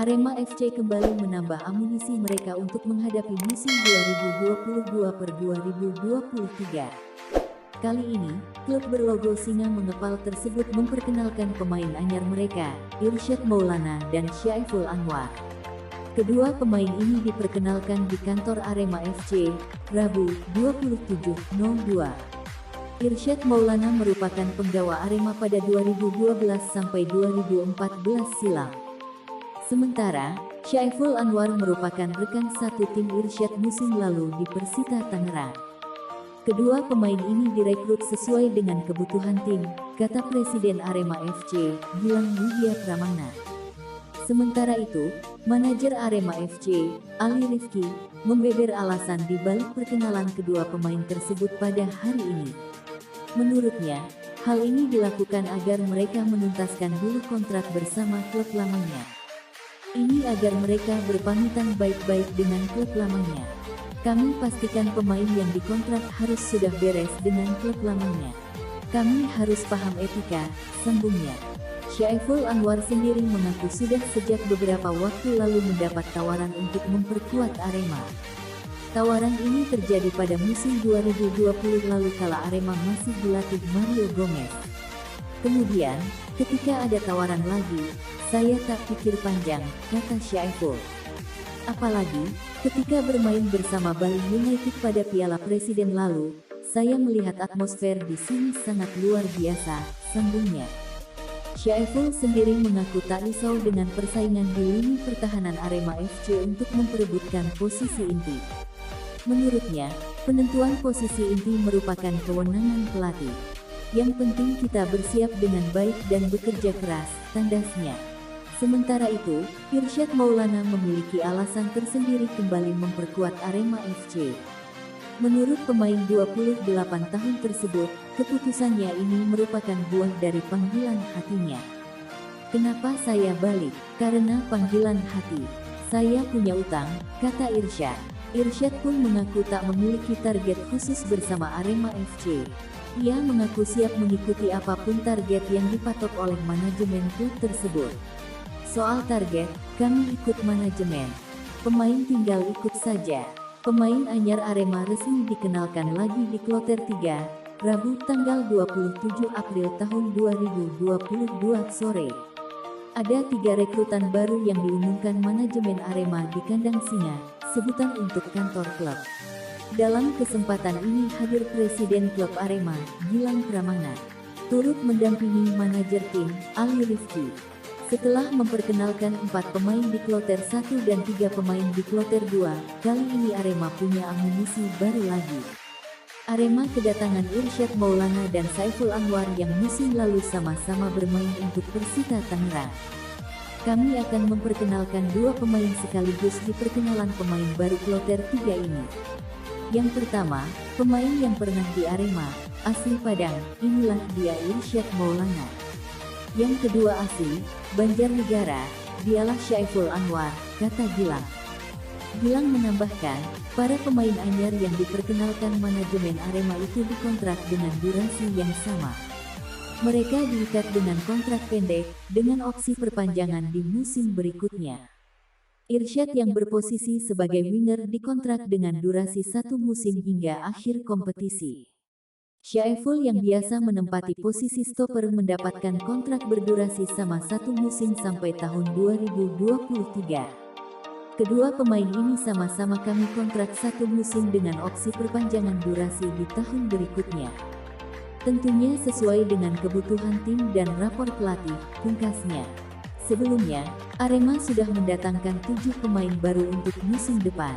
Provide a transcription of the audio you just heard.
Arema FC kembali menambah amunisi mereka untuk menghadapi musim 2022-2023. Kali ini, klub berlogo singa mengepal tersebut memperkenalkan pemain anyar mereka, Irsyad Maulana dan Syaiful Anwar. Kedua pemain ini diperkenalkan di kantor Arema FC, Rabu, 27.02. Irsyad Maulana merupakan penggawa Arema pada 2012-2014 silam. Sementara, Syaiful Anwar merupakan rekan satu tim Irsyad musim lalu di Persita Tangerang. Kedua pemain ini direkrut sesuai dengan kebutuhan tim, kata Presiden Arema FC, Gilang Widya Pramana. Sementara itu, manajer Arema FC, Ali Rifki, membeber alasan di balik perkenalan kedua pemain tersebut pada hari ini. Menurutnya, hal ini dilakukan agar mereka menuntaskan dulu kontrak bersama klub lamanya. Ini agar mereka berpamitan baik-baik dengan klub lamanya. Kami pastikan pemain yang dikontrak harus sudah beres dengan klub lamanya. Kami harus paham etika, sambungnya. Syaiful Anwar sendiri mengaku sudah sejak beberapa waktu lalu mendapat tawaran untuk memperkuat Arema. Tawaran ini terjadi pada musim 2020 lalu kala Arema masih dilatih Mario Gomez. Kemudian, ketika ada tawaran lagi, saya tak pikir panjang, kata Syaiful. Apalagi, ketika bermain bersama Bali United pada Piala Presiden lalu, saya melihat atmosfer di sini sangat luar biasa, sambungnya. Syaiful sendiri mengaku tak risau dengan persaingan di lini pertahanan Arema FC untuk memperebutkan posisi inti. Menurutnya, penentuan posisi inti merupakan kewenangan pelatih. Yang penting kita bersiap dengan baik dan bekerja keras, tandasnya. Sementara itu, Irsyad Maulana memiliki alasan tersendiri kembali memperkuat Arema FC. Menurut pemain 28 tahun tersebut, keputusannya ini merupakan buah dari panggilan hatinya. Kenapa saya balik? Karena panggilan hati. Saya punya utang, kata Irsyad. Irsyad pun mengaku tak memiliki target khusus bersama Arema FC. Ia mengaku siap mengikuti apapun target yang dipatok oleh manajemen klub tersebut. Soal target, kami ikut manajemen. Pemain tinggal ikut saja. Pemain anyar Arema resmi dikenalkan lagi di Kloter 3, Rabu tanggal 27 April tahun 2022 sore. Ada 3 rekrutan baru yang diumumkan manajemen Arema di kandang singa, sebutan untuk kantor klub. Dalam kesempatan ini hadir Presiden klub Arema, Gilang Pramana, turut mendampingi manajer tim, Ali Rifki. Setelah memperkenalkan 4 pemain di Kloter 1 dan 3 pemain di Kloter 2, kali ini Arema punya amunisi baru lagi. Arema kedatangan Irsyad Maulana dan Syaiful Anwar yang musim lalu sama-sama bermain untuk Persita Tangerang. Kami akan memperkenalkan 2 pemain sekaligus di perkenalan pemain baru Kloter 3 ini. Yang pertama, pemain yang pernah di Arema, asli Padang, inilah dia Irsyad Maulana. Yang kedua asli Banjarnegara, dialah Syaiful Anwar, kata Gilang. Gilang menambahkan, para pemain anyar yang diperkenalkan manajemen Arema itu dikontrak dengan durasi yang sama. Mereka diikat dengan kontrak pendek, dengan opsi perpanjangan di musim berikutnya. Irsyad yang berposisi sebagai winger dikontrak dengan durasi 1 musim hingga akhir kompetisi. Syaiful yang biasa menempati posisi stopper mendapatkan kontrak berdurasi sama 1 musim sampai tahun 2023. Kedua pemain ini sama-sama kami kontrak 1 musim dengan opsi perpanjangan durasi di tahun berikutnya. Tentunya sesuai dengan kebutuhan tim dan rapor pelatih, pungkasnya. Sebelumnya, Arema sudah mendatangkan 7 pemain baru untuk musim depan.